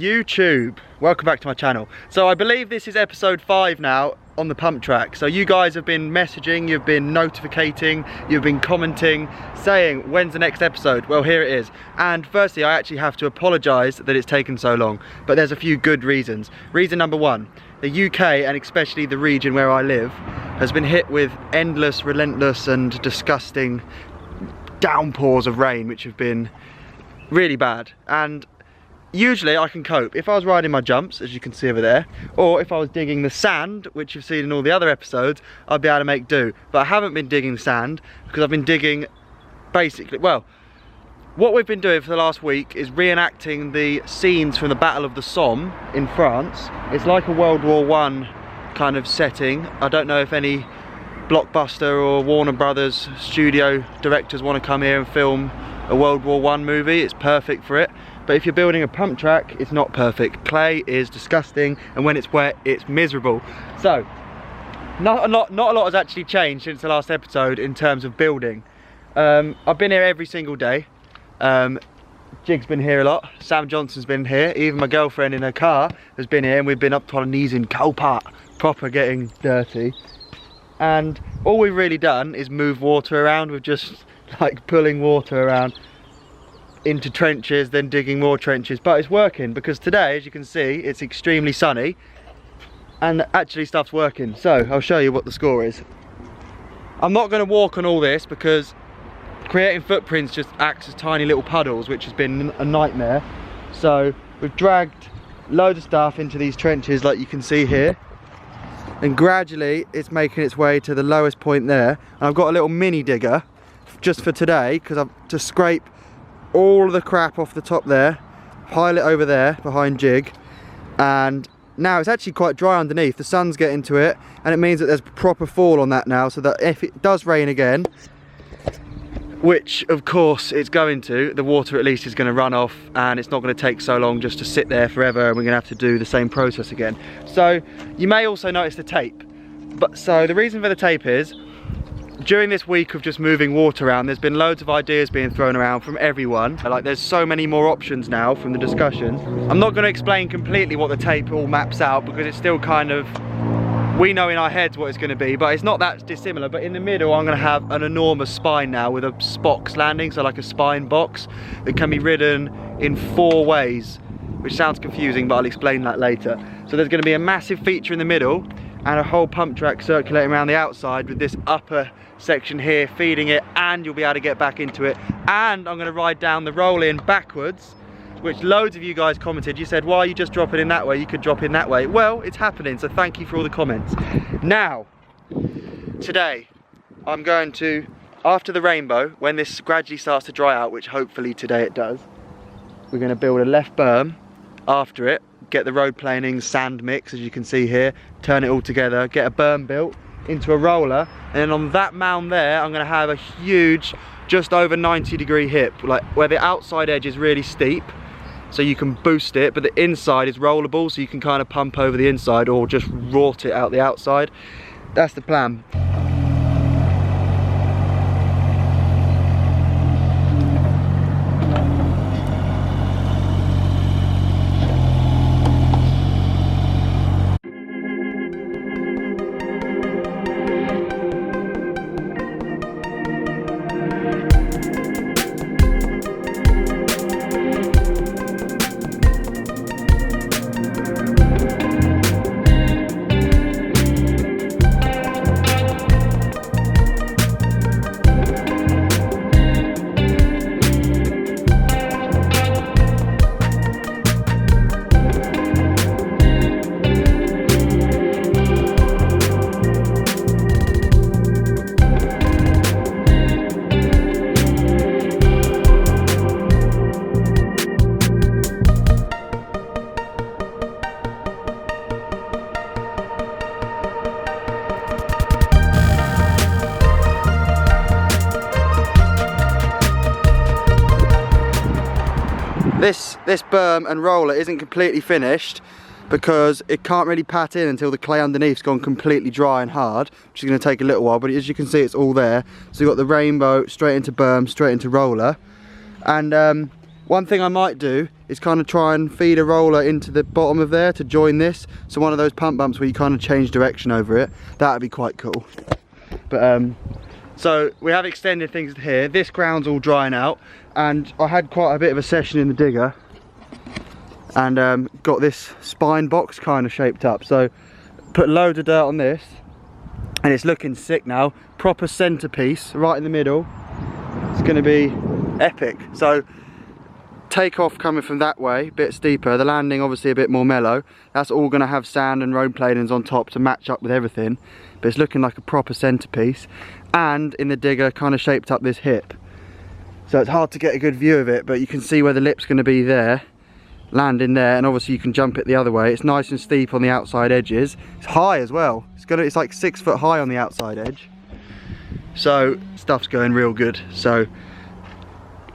YouTube, welcome back to my channel. So I believe this is episode 5 now on the pump track. So you guys have been messaging, you've been notificating, you've been commenting, saying when's the next episode. Well, here it is. And firstly, I actually have to apologise that it's taken so long, but there's a few good reasons. Reason number one, the UK and especially the region where I live has been hit with endless, relentless and disgusting downpours of rain, which have been really bad. And usually I can cope if I was riding my jumps, as you can see over there, or if I was digging the sand, which you've seen in all the other episodes, I'd be able to make do. But I haven't been digging sand because I've been digging basically, well, what we've been doing for the last week is reenacting the scenes from the Battle of the Somme in France. It's like a World War I kind of setting. I don't know if any Blockbuster or Warner Brothers studio directors want to come here and film a World War I movie. It's perfect for it. But if you're building a pump track, it's not perfect. Clay is disgusting, and when it's wet, it's miserable. So, not a lot has actually changed since the last episode in terms of building. I've been here every single day. Jig's been here a lot. Sam Johnson's been here. Even my girlfriend in her car has been here, and we've been up to our knees in coal pot, proper getting dirty. And all we've really done is move water around. We're just like pulling water around into trenches, then digging more trenches, but it's working because today, as you can see, it's extremely sunny and actually stuff's working. So I'll show you what the score is. I'm not going to walk on all this because creating footprints just acts as tiny little puddles, which has been a nightmare. So we've dragged loads of stuff into these trenches like you can see here, and gradually it's making its way to the lowest point there. And I've got a little mini digger just for today because I've to scrape all of the crap off the top there, pile it over there behind Jig, and now it's actually quite dry underneath. The sun's getting to it, and it means that there's proper fall on that now, so that if it does rain again, which of course it's going to, the water at least is going to run off, and it's not going to take so long just to sit there forever, and we're going to have to do the same process again. So you may also notice the tape. But so the reason for the tape is, during this week of just moving water around, there's been loads of ideas being thrown around from everyone. Like, there's so many more options now from the discussions. I'm not going to explain completely what the tape all maps out because it's still kind of, we know in our heads what it's going to be, but it's not that dissimilar. But in the middle, I'm going to have an enormous spine now with a box landing, so like a spine box that can be ridden in 4 ways, which sounds confusing, but I'll explain that later. So there's going to be a massive feature in the middle and a whole pump track circulating around the outside with this upper section here feeding it, and you'll be able to get back into it. And I'm going to ride down the roll-in backwards, which loads of you guys commented. You said, why are you just dropping in that way? You could drop in that way. Well, it's happening, so thank you for all the comments. Now, today, I'm going to, after the rainbow, when this gradually starts to dry out, which hopefully today it does, we're going to build a left berm after it, get the road planing sand mix, as you can see here, turn it all together, get a berm built into a roller, and then on that mound there I'm going to have a huge, just over 90-degree hip, like where the outside edge is really steep so you can boost it, but the inside is rollable so you can kind of pump over the inside or just rort it out the outside. That's the plan. This berm and roller isn't completely finished because it can't really pat in until the clay underneath's gone completely dry and hard, which is going to take a little while, but as you can see it's all there. So you've got the rainbow straight into berm, straight into roller, and One thing I might do is kind of try and feed a roller into the bottom of there to join this. So one of those pump bumps where you kind of change direction over it. That would be quite cool. But so we have extended things to here. This ground's all drying out, and I had quite a bit of a session in the digger and got this spine box kind of shaped up. So put loads of dirt on this and it's looking sick now. Proper centerpiece right in the middle. It's going to be epic. So takeoff coming from that way, a bit steeper, the landing obviously a bit more mellow. That's all going to have sand and road planings on top to match up with everything, but it's looking like a proper centerpiece. And in the digger kind of shaped up this hip, so it's hard to get a good view of it, but you can see where the lip's going to be there, land in there, and obviously you can jump it the other way. It's nice and steep on the outside edges. It's high as well. It's like 6 foot high on the outside edge, so stuff's going real good. So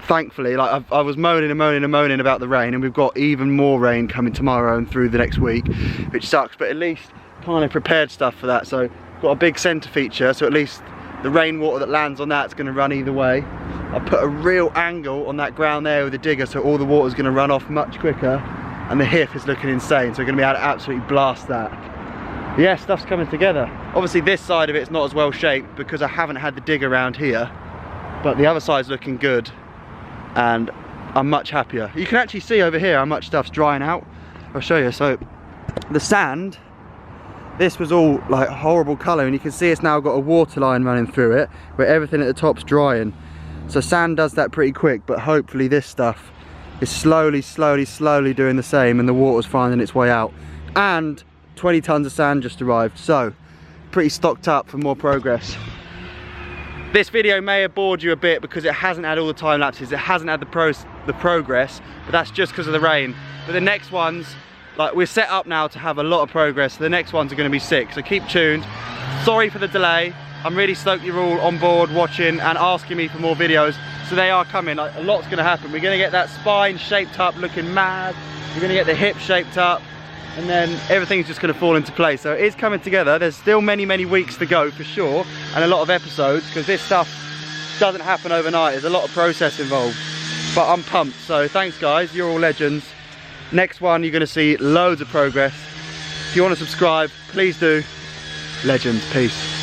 thankfully, like I was moaning about the rain, and we've got even more rain coming tomorrow and through the next week, which sucks, but at least kind of prepared stuff for that. So got a big centre feature, so at least the rainwater that lands on that's going to run either way. I put a real angle on that ground there with the digger, so all the water's going to run off much quicker, and the HIF is looking insane, so we're going to be able to absolutely blast that. Yeah, stuff's coming together. Obviously this side of it's not as well shaped because I haven't had the digger around here, but the other side's looking good, and I'm much happier. You can actually see over here how much stuff's drying out. I'll show you. So the sand, this was all like horrible colour, and you can see it's now got a water line running through it where everything at the top's drying. So sand does that pretty quick, but hopefully this stuff is slowly doing the same, and the water's finding its way out. And 20 tons of sand just arrived, so pretty stocked up for more progress. This video may have bored you a bit because it hasn't had all the time lapses, it hasn't had the progress, but that's just because of the rain. But the next ones, like, we're set up now to have a lot of progress, so the next ones are going to be sick, so keep tuned. Sorry for the delay. I'm really stoked you're all on board watching and asking me for more videos, so they are coming. Like, a lot's going to happen. We're going to get that spine shaped up looking mad, we're going to get the hip shaped up, and then everything's just going to fall into place. So it is coming together. There's still many weeks to go for sure, and a lot of episodes, because this stuff doesn't happen overnight. There's a lot of process involved, but I'm pumped. So thanks guys, you're all legends. Next one you're going to see loads of progress. If you want to subscribe, please do. Legends, peace.